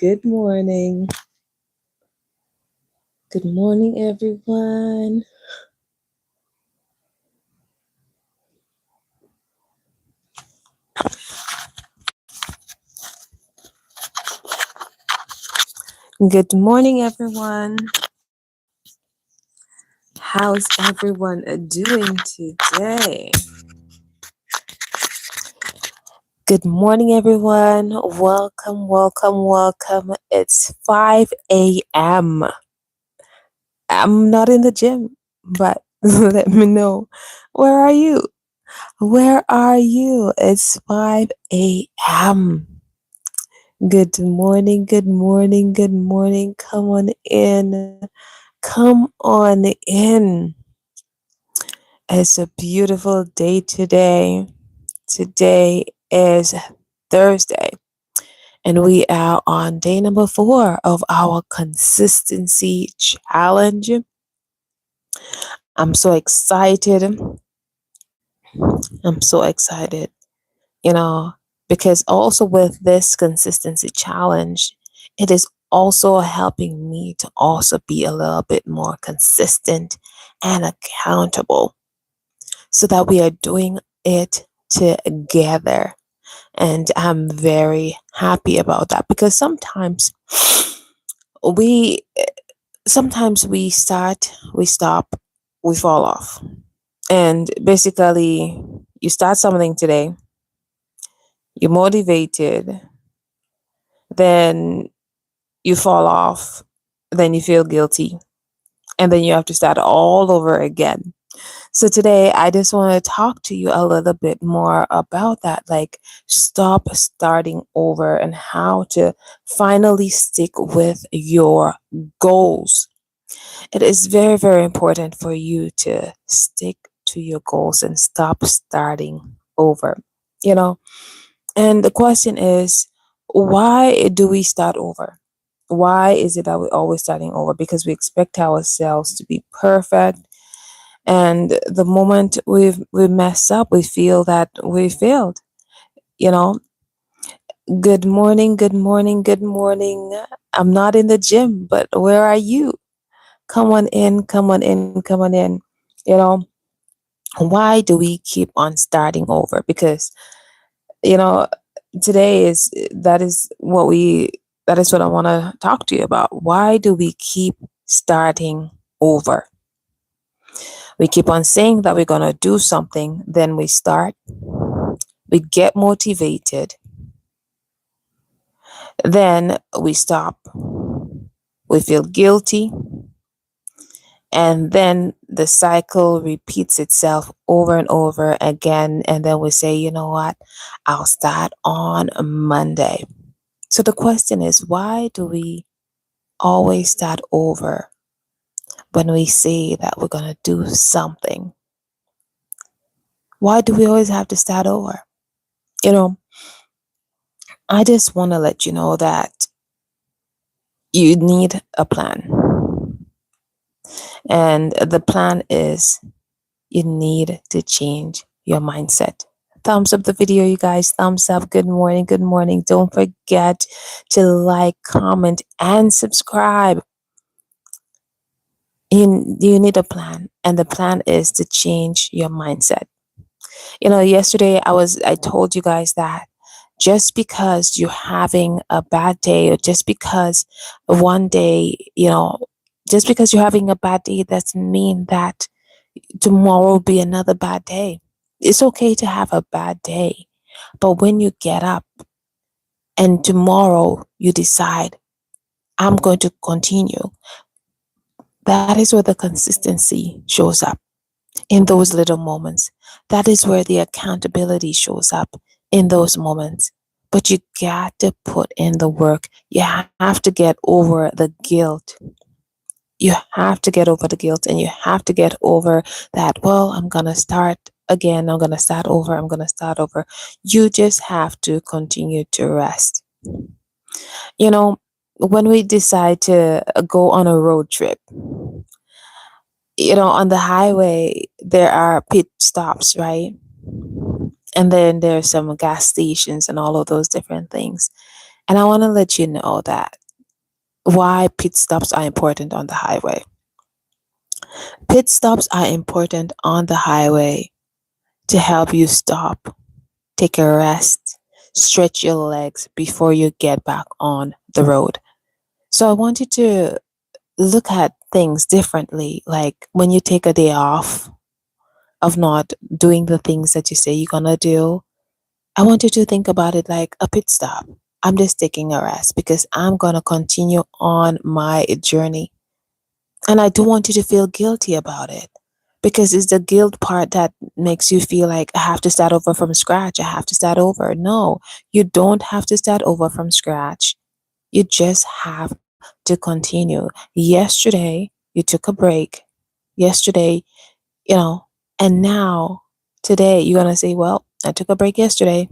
Good morning. Good morning, everyone. Good morning, everyone. How's everyone doing today? Good morning, everyone. Welcome, welcome, welcome. It's 5 a.m. I'm not in the gym, but let me know. Where are you? Where are you? It's 5 a.m. Good morning, good morning, good morning. Come on in. Come on in. It's a beautiful day today. Today is Thursday, and we are on day number 4 of our consistency challenge. I'm so excited. I'm so excited, you know, because also with this consistency challenge, it is also helping me to also be a little bit more consistent and accountable so that we are doing it together. And I'm very happy about that because we sometimes we start, we stop, we fall off. And basically you start something today, you're motivated, then you fall off, then you feel guilty, and then you have to start all over again. So today, I just want to talk to you a little bit more about that, like stop starting over and how to finally stick with your goals. It is very, very important for you to stick to your goals and stop starting over, you know? And the question is, why do we start over? Why is it that we're always starting over? Because we expect ourselves to be perfect, and the moment we mess up, we feel that we failed. You know, good morning, good morning, good morning. I'm not in the gym, but where are you? Come on in, come on in, come on in. You know, why do we keep on starting over? Because, you know, today is that is what I want to talk to you about. Why do we keep starting over? We keep on saying that we're going to do something, then we start, we get motivated, then we stop, we feel guilty, and then the cycle repeats itself over and over again. And then we say, you know what, I'll start on Monday. So the question is, why do we always start over when we say that we're going to do something? Why do we always have to start over? You know, I just want to let you know that you need a plan. And the plan is you need to change your mindset. Thumbs up the video, you guys. Thumbs up. Good morning. Good morning. Don't forget to like, comment, and subscribe. You need a plan, and the plan is to change your mindset. You know, yesterday I told you guys that just because you're having a bad day, or just because one day, just because you're having a bad day doesn't mean that tomorrow will be another bad day. It's okay to have a bad day, but when you get up and tomorrow you decide, I'm going to continue, that is where the consistency shows up, in those little moments. That is where the accountability shows up, in those moments. But you got to put in the work. You have to get over the guilt. You have to get over the guilt, and you have to get over that, well, I'm going to start again. I'm going to start over. I'm going to start over. You just have to continue to rest. You know, when we decide to go on a road trip, on the highway, there are pit stops, right? And then there's some gas stations and all of those different things. And I want to let you know that why pit stops are important on the highway. Pit stops are important on the highway to help you stop, take a rest, stretch your legs before you get back on the road. So I want you to look at things differently. Like when you take a day off of not doing the things that you say you're gonna do, I want you to think about it like a pit stop. I'm just taking a rest because I'm gonna continue on my journey. And I don't want you to feel guilty about it because it's the guilt part that makes you feel like I have to start over from scratch. I have to start over. No, you don't have to start over from scratch. You just have to continue. Yesterday, you took a break. Yesterday, you know, and now today, you're going to say, well, I took a break yesterday.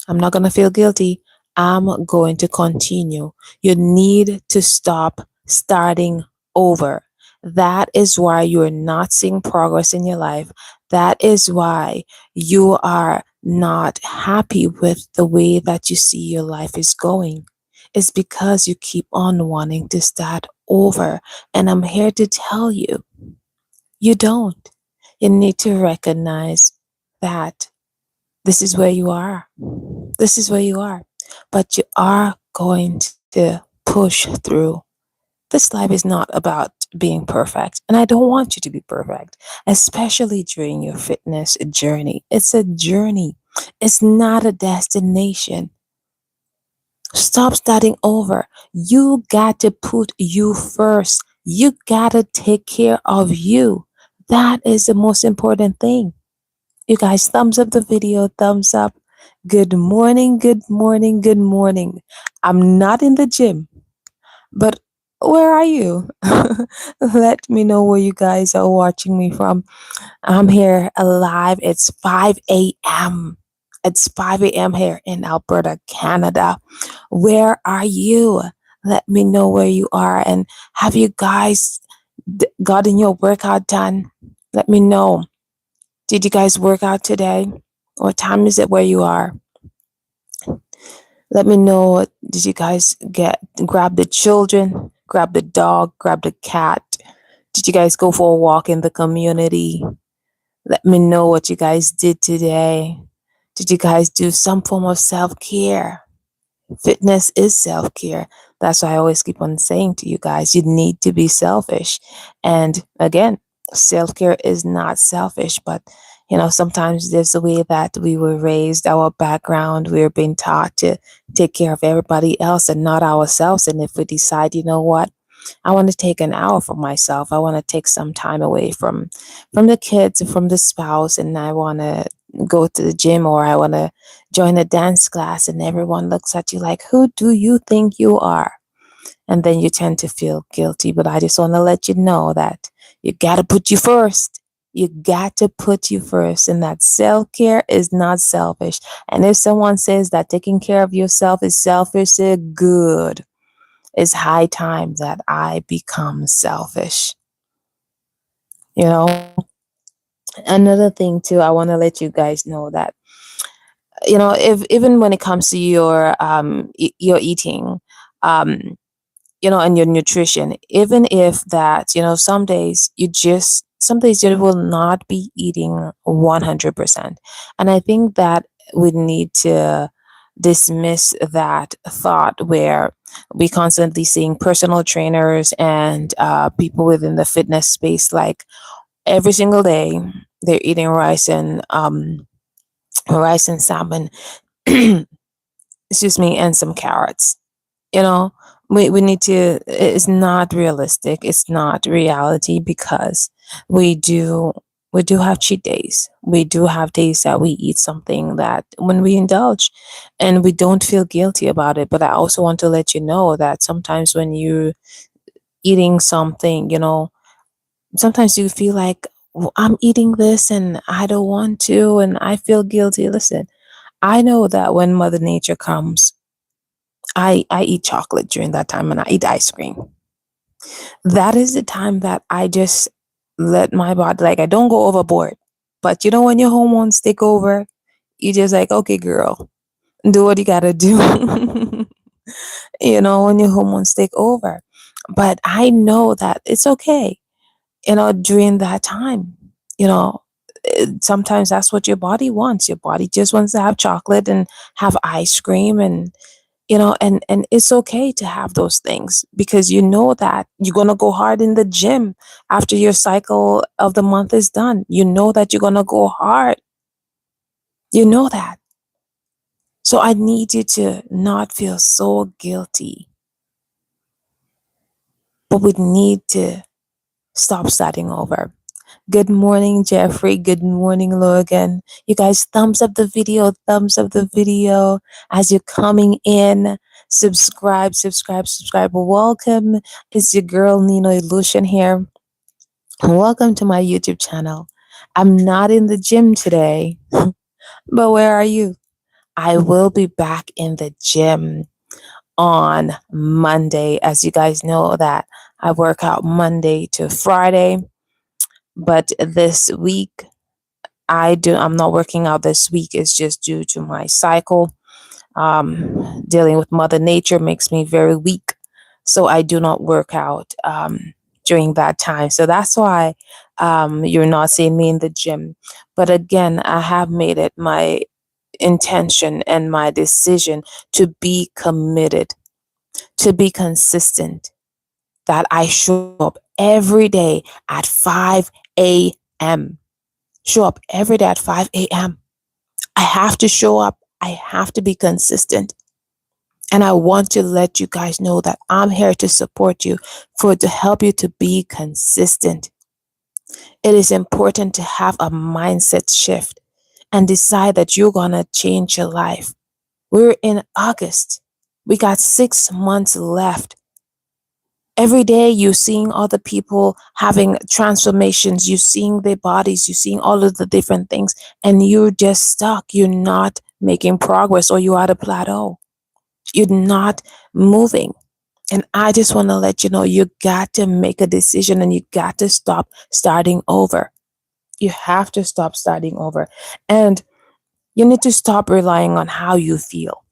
I'm not going to feel guilty. I'm going to continue. You need to stop starting over. That is why you're not seeing progress in your life. That is why you are not happy with the way that you see your life is going. It's because you keep on wanting to start over. And I'm here to tell you, you don't. You need to recognize that this is where you are. This is where you are. But you are going to push through. This life is not about being perfect. And I don't want you to be perfect, especially during your fitness journey. It's a journey, it's not a destination. Stop starting over. You got to put you first. You got to take care of you. That is the most important thing. You guys, thumbs up the video, thumbs up. Good morning, good morning, good morning. I'm not in the gym, but where are you? Let me know where you guys are watching me from. I'm here alive. It's 5 a.m. It's 5 a.m. here in Alberta, Canada. Where are you? Let me know where you are. And have you guys gotten your workout done? Let me know. Did you guys work out today? What time is it where you are? Let me know. Did you guys grab the children, grab the dog, grab the cat? Did you guys go for a walk in the community? Let me know what you guys did today. Did you guys do some form of self-care? Fitness is self care. That's why I always keep on saying to you guys, you need to be selfish. And again, self care is not selfish, but sometimes there's a way that we were raised, our background, we're being taught to take care of everybody else and not ourselves. And if we decide, you know what, I want to take an hour for myself. I want to take some time away from the kids, from the spouse, and I want to go to the gym or I want to join a dance class, and everyone looks at you like, who do you think you are? And then you tend to feel guilty. But I just want to let you know that you got to put you first. You got to put you first, and that self care is not selfish. And if someone says that taking care of yourself is selfish, say good. It's high time that I become selfish. You know, another thing too, I want to let you guys know that if even when it comes to your your eating, um and your nutrition, even if that some days you will not be eating 100%. And I think that we need to dismiss that thought where we constantly seeing personal trainers and people within the fitness space, like every single day they're eating rice and salmon, excuse me, and some carrots. You know, we need to, it's not realistic. It's not reality because we do we do have cheat days. We do have days that we eat something that when we indulge and we don't feel guilty about it. But I also want to let you know that sometimes when you're eating something, sometimes you feel like, "Well, I'm eating this and I don't want to and I feel guilty." Listen, I know that when Mother Nature comes, I eat chocolate during that time and I eat ice cream. That is the time that I just let my body, like, I don't go overboard. But when your hormones take over, you just like, okay, girl, do what you gotta do. when your hormones take over. But I know that it's okay, during that time. You know, Sometimes that's what your body wants. Your body just wants to have chocolate and have ice cream, and it's okay to have those things, because you know that you're going to go hard in the gym after your cycle of the month is done. You know that you're going to go hard. You know that. So I need you to not feel so guilty, but we need to stop starting over. Good morning, Jeffrey. Good morning, Logan. You guys, thumbs up the video as you're coming in. Subscribe, subscribe, subscribe. Welcome. It's your girl, Nino Illusion here. Welcome to my YouTube channel. I'm not in the gym today, but where are you? I will be back in the gym on Monday. As you guys know that I work out Monday to Friday, but this week I'm not working out this week. It's just due to my cycle. Dealing with Mother Nature makes me very weak, so I do not work out during that time. So that's why you're not seeing me in the gym. But again, I have made it my intention and my decision to be committed, to be consistent, that I show up every day at 5 a.m. Show up every day at 5 a.m. I have to show up. I have to be consistent. And I want to let you guys know that I'm here to support you, to help you to be consistent. It is important to have a mindset shift and decide that you're going to change your life. We're in August. We got 6 months left. Every day you're seeing other people having transformations, you're seeing their bodies, you're seeing all of the different things, and you're just stuck. You're not making progress, or you're at a plateau. You're not moving. And I just want to let you know, you got to make a decision, and you got to stop starting over. You have to stop starting over. And you need to stop relying on how you feel,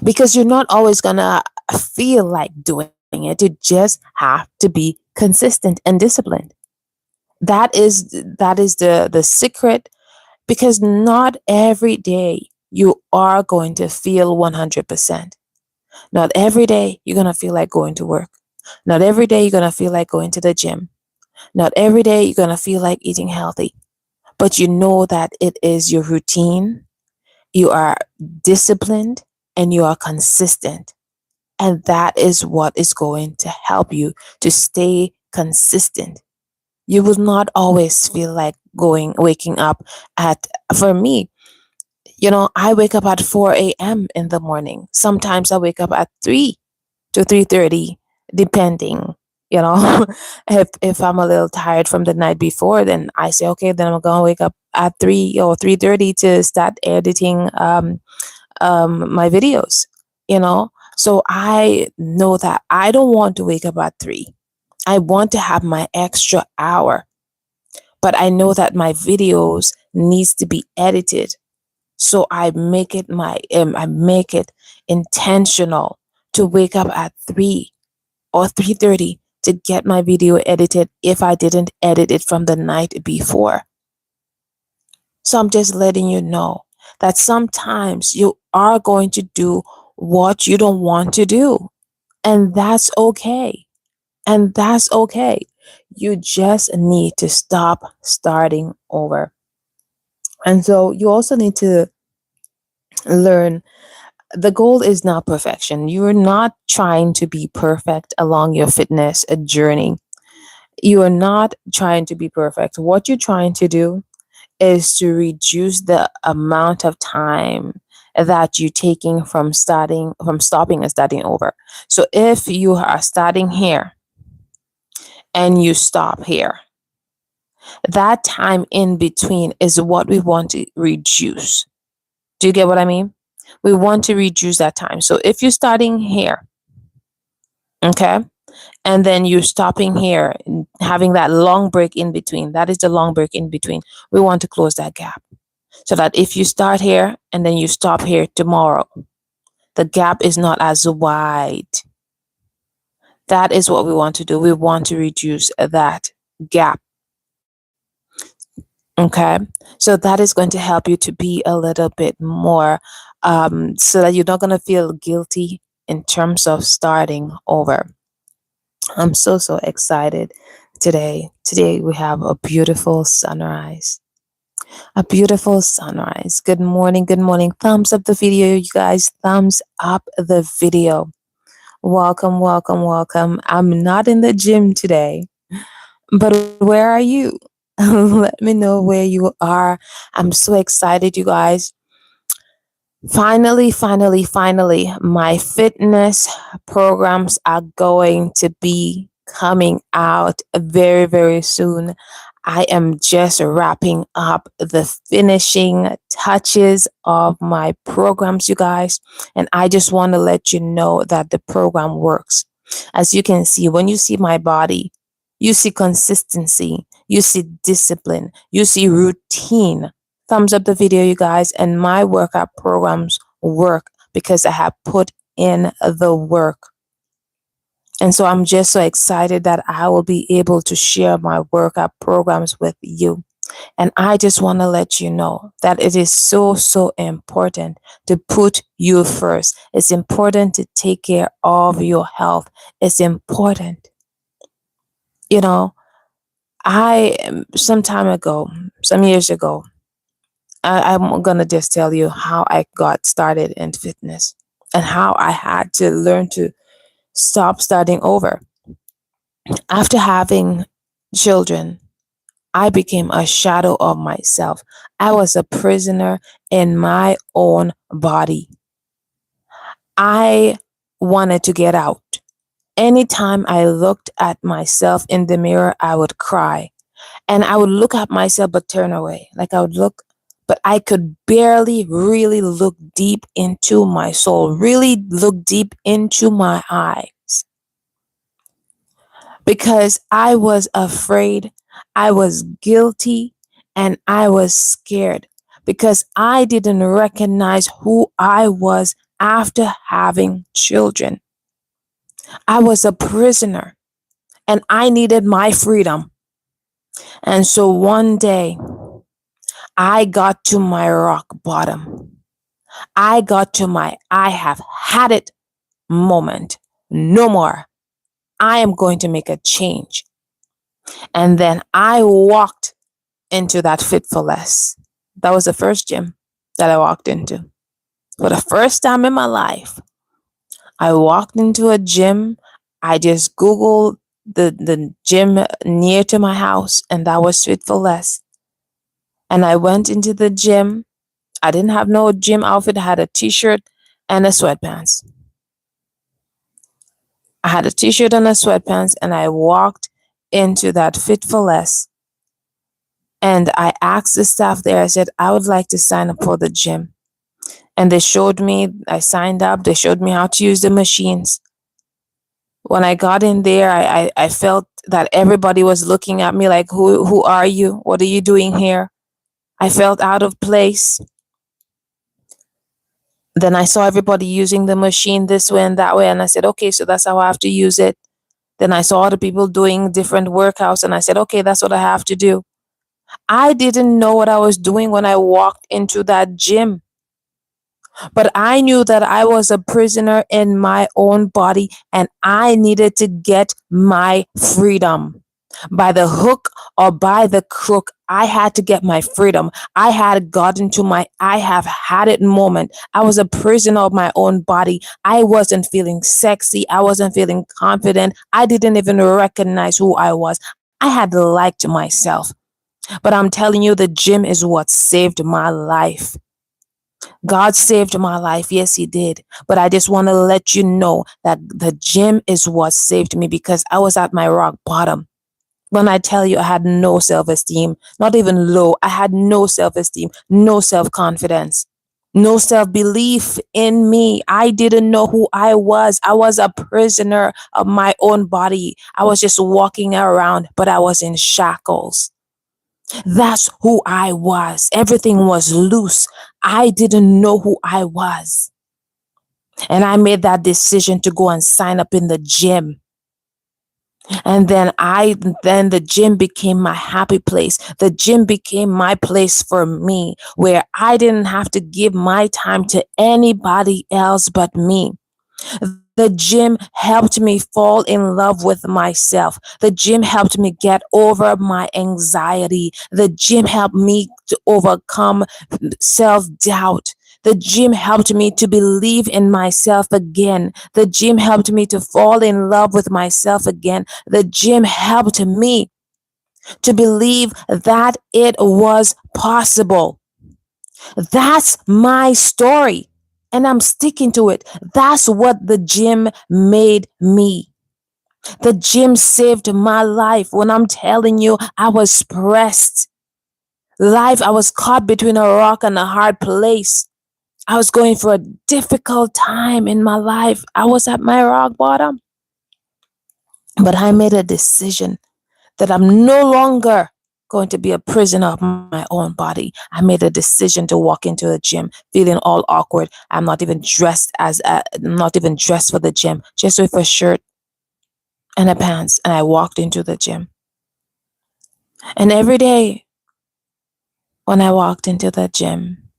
because you're not always going to feel like doing it. You just have to be consistent and disciplined. That is the secret, because not every day you are going to feel 100%. Not every day you're going to feel like going to work. Not every day you're going to feel like going to the gym. Not every day you're going to feel like eating healthy. But you know that it is your routine, you are disciplined, and you are consistent. And that is what is going to help you to stay consistent. You will not always feel like waking up for me, I wake up at 4 a.m. in the morning. Sometimes I wake up at 3 to 3:30, depending. If I'm a little tired from the night before, then I say, okay, then I'm gonna wake up at 3 or 3:30 to start editing my videos. So I know that I don't want to wake up at 3. I want to have my extra hour, but I know that my videos needs to be edited. So I make it intentional to wake up at 3 or 3:30 to get my video edited if I didn't edit it from the night before. So I'm just letting you know that sometimes you are going to do what you don't want to do. And that's okay. And that's okay. You just need to stop starting over. And so you also need to learn, the goal is not perfection. You're not trying to be perfect along your fitness journey. You are not trying to be perfect. What you're trying to do is to reduce the amount of time that you're taking from stopping and starting over. So if you are starting here and you stop here, that time in between is what we want to reduce. Do you get what I mean? We want to reduce that time. So if you're starting here, okay, and then you're stopping here and having that long break in between, that is the long break in between. We want to close that gap, so that if you start here and then you stop here tomorrow, The gap is not as wide. That is what we want to do. We want to reduce that gap. Okay. So that is going to help you to be a little bit more, so that you're not going to feel guilty in terms of starting over. I'm so excited today. Today we have a beautiful sunrise. A beautiful sunrise. Good morning. Good morning. Thumbs up the video, you guys. Thumbs up the video. Welcome, welcome, welcome. I'm not in the gym today, but where are you? Let me know where you are. I'm so excited, you guys. Finally, my fitness programs are going to be coming out very, very soon. I am just wrapping up the finishing touches of my programs, you guys. And I just want to let you know that the program works. As you can see, when you see my body, you see consistency, you see discipline, you see routine. Thumbs up the video, you guys. And my workout programs work because I have put in the work. And so I'm just so excited that I will be able to share my workout programs with you. And I just want to let you know that it is so important to put you first. It's important to take care of your health. It's important. You know, some years ago, I'm going to just tell you how I got started in fitness and how I had to learn to stop starting over. After having children, I became a shadow of myself. I was a prisoner in my own body. I wanted to get out. Anytime I looked at myself in the mirror, I would cry. And I would look at myself but turn away. Like I would look, but I could barely really look deep into my soul, really look deep into my eyes. Because I was afraid, I was guilty, and I was scared because I didn't recognize who I was after having children. I was a prisoner and I needed my freedom. And so one day, I got to my rock bottom. I got to my I have had it moment. No more. I am going to make a change. And then I walked into that Fit for Less. That was the first gym that I walked into. For the first time in my life, I walked into a gym. I just Googled the gym near to my house, and that was Fit for Less. And I went into the gym. I didn't have no gym outfit. I had a t-shirt and a sweatpants. I had a t-shirt and a sweatpants, and I walked into that Fit for Less. And I asked the staff there, I said, I would like to sign up for the gym. And they showed me, I signed up, they showed me how to use the machines. When I got in there, I felt that everybody was looking at me like, who are you? What are you doing here? I felt out of place. Then I saw everybody using the machine this way and that way. And I said, okay, so that's how I have to use it. Then I saw other people doing different workouts. And I said, okay, that's what I have to do. I didn't know what I was doing when I walked into that gym. But I knew that I was a prisoner in my own body and I needed to get my freedom. By the hook or by the crook, I had to get my freedom. I had gotten to my I have had it moment. I was a prisoner of my own body. I wasn't feeling sexy. I wasn't feeling confident. I didn't even recognize who I was. I had liked myself. But I'm telling you, the gym is what saved my life. God saved my life. Yes, He did. But I just want to let you know that the gym is what saved me because I was at my rock bottom. When I tell you I had no self-esteem, not even low, I had no self-esteem, no self-confidence, no self-belief in me. I didn't know who I was. I was a prisoner of my own body. I was just walking around, but I was in shackles. That's who I was. Everything was loose. I didn't know who I was. And I made that decision to go and sign up in the gym. And then the gym became my happy place. The gym became my place for me, where I didn't have to give my time to anybody else but me. The gym helped me fall in love with myself. The gym helped me get over my anxiety. The gym helped me to overcome self doubt. The gym helped me to believe in myself again. The gym helped me to fall in love with myself again. The gym helped me to believe that it was possible. That's my story. And I'm sticking to it. That's what the gym made me. The gym saved my life. When I'm telling you, I was pressed. I was caught between a rock and a hard place. I was going for a difficult time in my life. I was at my rock bottom. But I made a decision that I'm no longer going to be a prisoner of my own body. I made a decision to walk into the gym feeling all awkward. I'm not even dressed for the gym, just with a shirt and a pants, and I walked into the gym. And every day when I walked into the gym,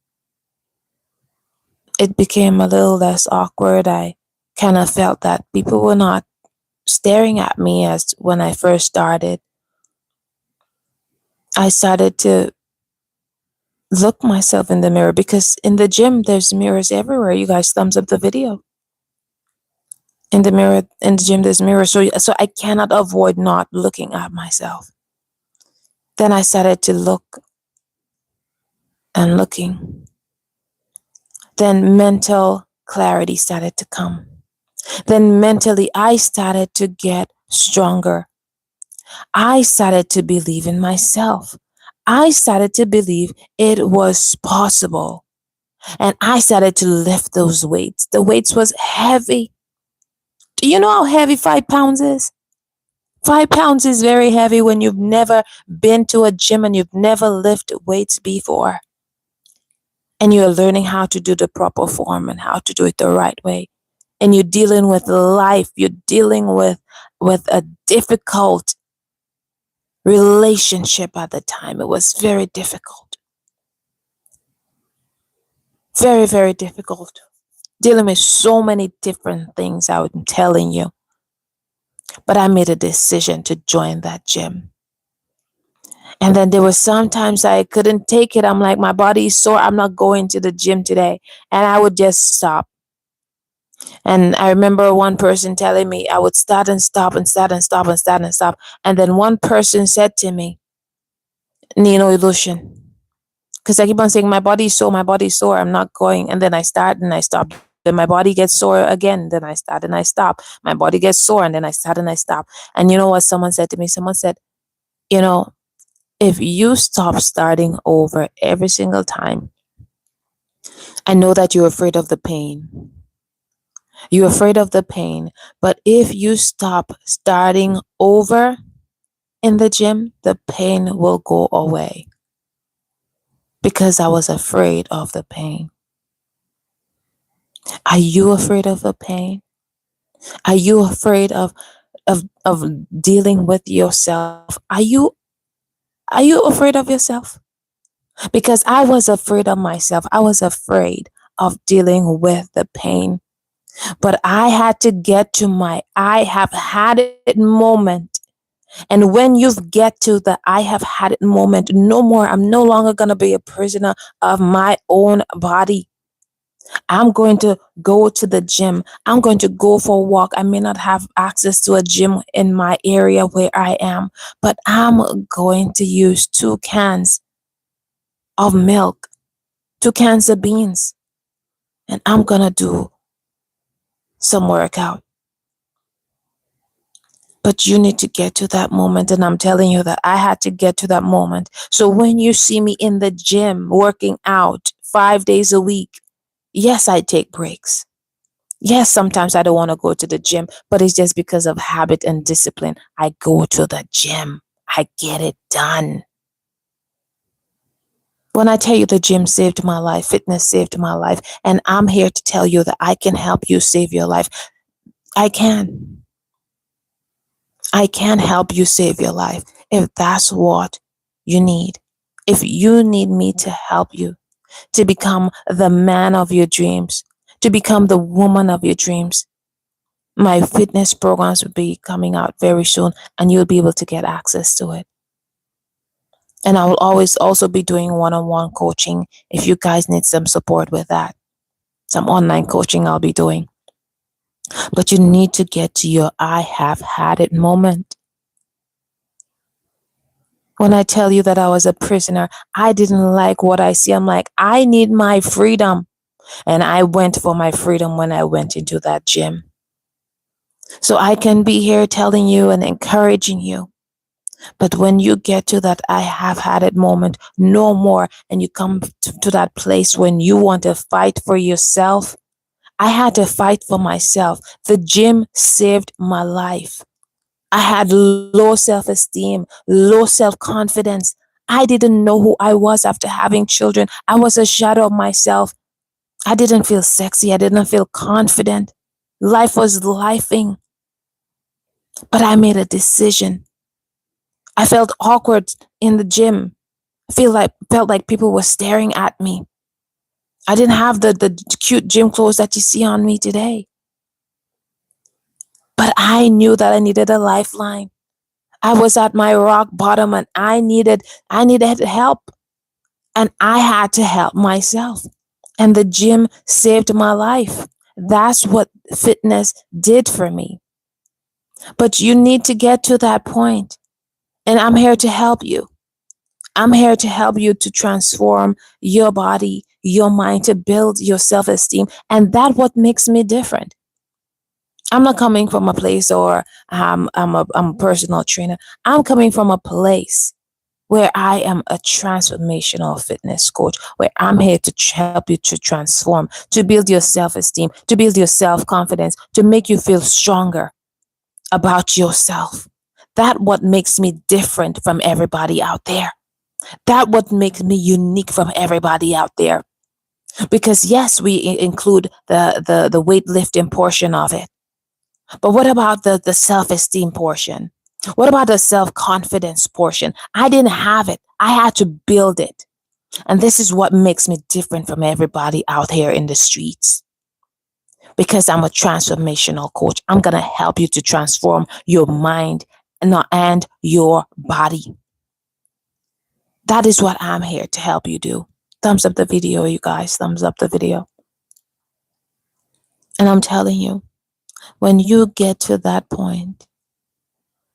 it became a little less awkward. I kind of felt that people were not staring at me as when I first started. I started to look myself in the mirror, because in the gym there's mirrors everywhere. You guys thumbs up the video. In the gym there's mirrors. So I cannot avoid not looking at myself. Then I started to look and looking. Then mental clarity started to come. Then mentally I started to get stronger. I started to believe in myself. I started to believe it was possible. And I started to lift those weights. The weights was heavy. Do you know how heavy 5 pounds is? 5 pounds is very heavy when you've never been to a gym and you've never lifted weights before. And you're learning how to do the proper form and how to do it the right way. And you're dealing with life. You're dealing with a difficult relationship at the time. It was very difficult. Very, very difficult. Dealing with so many different things, I'm telling you. But I made a decision to join that gym. And then there were sometimes I couldn't take it. I'm like, my body is sore. I'm not going to the gym today. And I would just stop. And I remember one person telling me I would start and stop and start and stop and start and stop. And then one person said to me, Nino Illusion. Because I keep on saying, my body is sore, my body is sore. I'm not going. And then I start and I stop. Then my body gets sore again. Then I start and I stop. My body gets sore and then I start and I stop. And you know what someone said to me? Someone said, you know, if you stop starting over every single time, I know that you're afraid of the pain. You're afraid of the pain. But if you stop starting over in the gym, the pain will go away. Because I was afraid of the pain. Are you afraid of the pain? Are you afraid of dealing with yourself? Are you afraid of yourself? Because I was afraid of myself. I was afraid of dealing with the pain. But I had to get to my I have had it moment. And when you get to the I have had it moment, no more, I'm no longer going to be a prisoner of my own body. I'm going to go to the gym. I'm going to go for a walk. I may not have access to a gym in my area where I am, but I'm going to use 2 cans of milk, 2 cans of beans, and I'm going to do some workout. But you need to get to that moment. And I'm telling you that I had to get to that moment. So when you see me in the gym working out 5 days a week, yes, I take breaks. Yes, sometimes I don't want to go to the gym, but it's just because of habit and discipline. I go to the gym. I get it done. When I tell you the gym saved my life, fitness saved my life, and I'm here to tell you that I can help you save your life. I can. I can help you save your life if that's what you need. If you need me to help you to become the man of your dreams, to become the woman of your dreams, my fitness programs will be coming out very soon and you'll be able to get access to it. And I will always also be doing one-on-one coaching if you guys need some support with that. Some online coaching I'll be doing. But you need to get to your I have had it moment. When I tell you that I was a prisoner, I didn't like what I see. I'm like, I need my freedom. And I went for my freedom when I went into that gym. So I can be here telling you and encouraging you. But when you get to that I have had it moment, no more, and you come to that place when you want to fight for yourself, I had to fight for myself. The gym saved my life. I had low self esteem, low self confidence. I didn't know who I was after having children. I was a shadow of myself. I didn't feel sexy. I didn't feel confident. Life was lifing. But I made a decision. I felt awkward in the gym. Felt like people were staring at me. I didn't have the cute gym clothes that you see on me today. But I knew that I needed a lifeline. I was at my rock bottom and I needed help. And I had to help myself. And the gym saved my life. That's what fitness did for me. But you need to get to that point. And I'm here to help you. I'm here to help you to transform your body, your mind, to build your self-esteem. And that's what makes me different. I'm not coming from a place or I'm a personal trainer. I'm coming from a place where I am a transformational fitness coach, where I'm here to help you to transform, to build your self-esteem, to build your self-confidence, to make you feel stronger about yourself. That what makes me different from everybody out there. That what makes me unique from everybody out there. Because yes, we include the weightlifting portion of it. But what about the self-esteem portion? What about the self-confidence portion? I didn't have it. I had to build it. And this is what makes me different from everybody out here in the streets. Because I'm a transformational coach. I'm going to help you to transform your mind and your body. That is what I'm here to help you do. Thumbs up the video, you guys. Thumbs up the video. And I'm telling you, when you get to that point,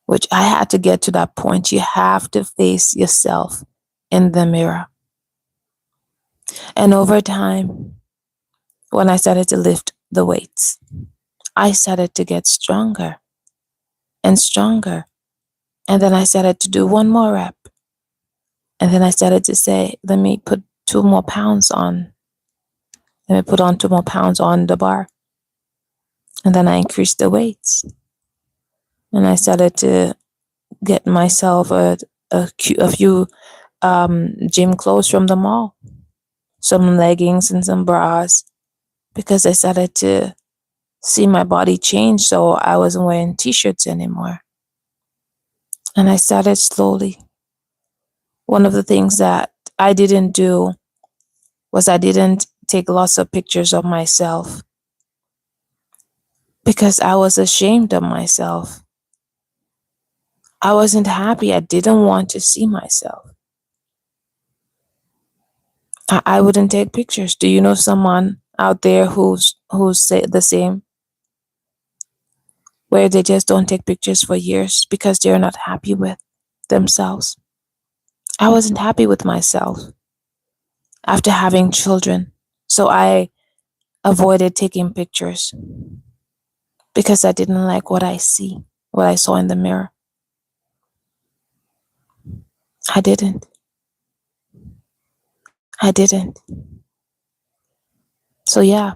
which I had to get to that point, you have to face yourself in the mirror. And over time, when I started to lift the weights, I started to get stronger and stronger. And then I started to do one more rep. And then I started to say, let me put 2 more pounds on. Let me put on 2 more pounds on the bar. And then I increased the weights. And I started to get myself a few gym clothes from the mall, some leggings and some bras, because I started to see my body change. So I wasn't wearing t-shirts anymore. And I started slowly. One of the things that I didn't do was I didn't take lots of pictures of myself because I was ashamed of myself. I wasn't happy. I didn't want to see myself. I wouldn't take pictures. Do you know someone out there who's the same? Where they just don't take pictures for years because they're not happy with themselves. I wasn't happy with myself after having children. So I avoided taking pictures because I didn't like what I saw in the mirror. I didn't. So yeah,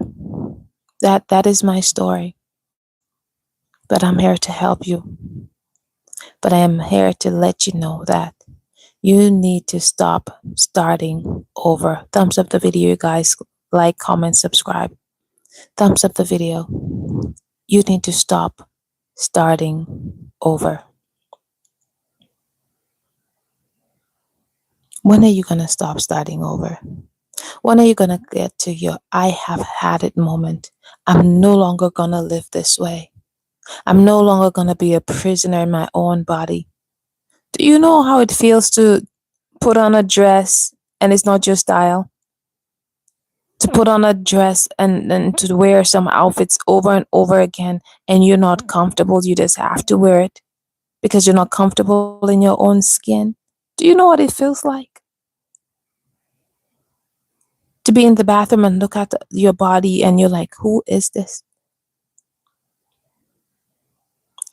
that is my story. But I'm here to help you. But I am here to let you know that You need to stop starting over. Thumbs up the video, you guys. Like, comment, subscribe. Thumbs up the video. You need to stop starting over. When are you going to stop starting over? When are you going to get to your I have had it moment? I'm no longer going to live this way. I'm no longer going to be a prisoner in my own body. Do you know how it feels to put on a dress and it's not your style? To put on a dress and to wear some outfits over and over again and you're not comfortable, you just have to wear it because you're not comfortable in your own skin. Do you know what it feels like? To be in the bathroom and look at your body and you're like, who is this?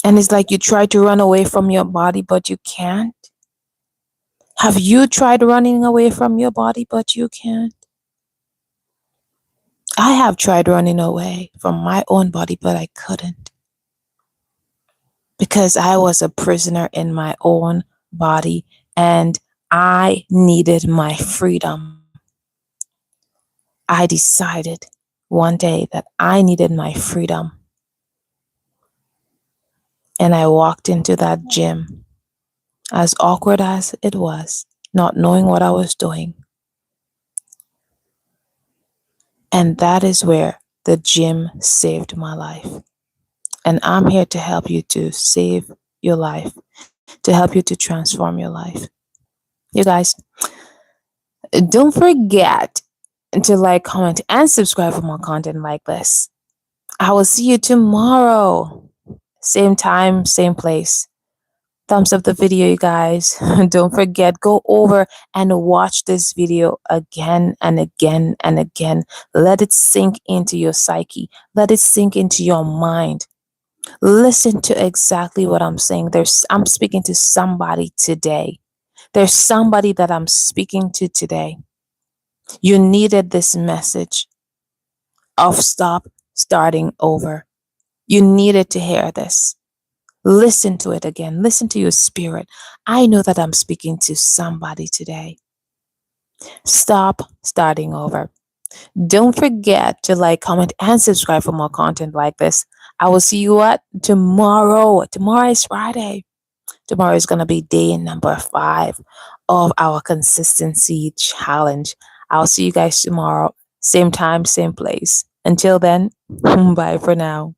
And it's like you try to run away from your body, but you can't. Have you tried running away from your body, but you can't? I have tried running away from my own body, but I couldn't. Because I was a prisoner in my own body and I needed my freedom. I decided one day that I needed my freedom. And I walked into that gym, as awkward as it was, not knowing what I was doing. And that is where the gym saved my life. And I'm here to help you to save your life, to help you to transform your life. You guys, don't forget to like, comment, and subscribe for more content like this. I will see you tomorrow. Same time, same place. Thumbs up the video, you guys. Don't forget, go over and watch this video again and again and again. Let it sink into your psyche. Let it sink into your mind. Listen to exactly what I'm saying. I'm speaking to somebody today. There's somebody that I'm speaking to today. You needed this message of stop starting over. You needed to hear this. Listen to it again. Listen to your spirit. I know that I'm speaking to somebody today. Stop starting over. Don't forget to like, comment, and subscribe for more content like this. I will see you at tomorrow. Tomorrow is Friday. Tomorrow is going to be day number 5 of our consistency challenge. I'll see you guys tomorrow. Same time, same place. Until then, bye for now.